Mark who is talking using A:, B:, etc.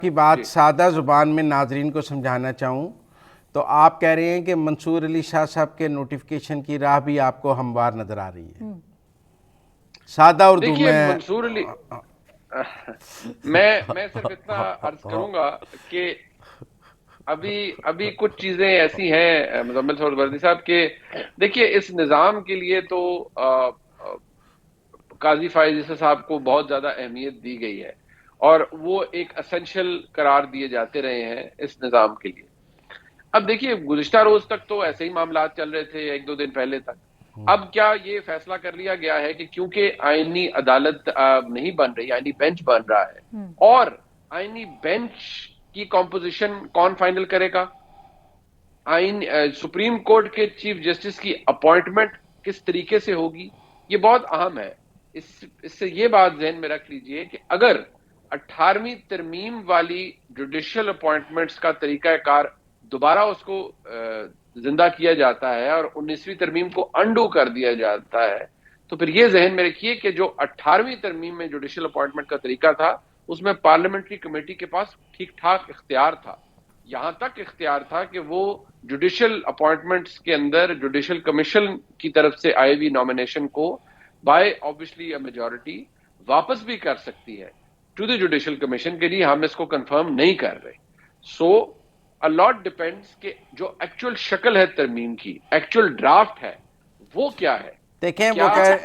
A: کی بات سادہ زبان میں ناظرین کو سمجھانا چاہوں تو آپ کہہ رہے ہیں کہ منصور علی شاہ صاحب کے نوٹیفیکیشن کی راہ بھی آپ کو ہموار نظر آ رہی ہے. سادہ اردو
B: دیکھیے
A: میں
B: منصور علی، میں صرف اتنا عرض کروں گا کہ ابھی کچھ چیزیں ایسی ہیں مزمل سہروردی صاحب کہ دیکھیے اس نظام کے لیے تو قاضی فائز عیسی صاحب کو بہت زیادہ اہمیت دی گئی ہے اور وہ ایک اسینشل قرار دیے جاتے رہے ہیں اس نظام کے لیے. اب دیکھیے گزشتہ روز تک تو ایسے ہی معاملات چل رہے تھے، ایک دو دن پہلے تک. اب کیا یہ فیصلہ کر لیا گیا ہے کہ کیونکہ آئینی عدالت نہیں بن رہی، آئینی بینچ بن رہا ہے، اور آئینی بینچ کی کمپوزیشن کون فائنل کرے گا، سپریم کورٹ کے چیف جسٹس کی اپوائنٹمنٹ کس طریقے سے ہوگی، یہ بہت اہم ہے. اس سے یہ بات ذہن میں رکھ لیجئے کہ اگر 18ویں ترمیم والی جوڈیشل اپوائنٹمنٹس کا طریقہ کار دوبارہ اس کو زندہ کیا جاتا ہے اور 19ویں ترمیم کو انڈو کر دیا جاتا ہے، تو پھر یہ ذہن میں رکھیے کہ جو 18ویں ترمیم میں جوڈیشل اپوائنٹمنٹ کا طریقہ تھا اس میں پارلیمنٹری کمیٹی کے پاس ٹھیک ٹھاک اختیار تھا. یہاں تک اختیار تھا کہ وہ جوڈیشل اپوائنٹمنٹس کے اندر جوڈیشل کمیشن کی طرف سے آئی ہوئی نامینیشن کو بائی obviously a majority واپس بھی کر سکتی ہے ٹو دی جوڈیشل کمیشن کے لیے. ہم اس کو کنفرم نہیں کر رہے. سو a lot depends کہ جو ایکچوئل شکل ہے ترمیم کی، ایکچوئل ڈرافٹ ہے وہ کیا ہے.
A: دیکھیں وہ
B: کیا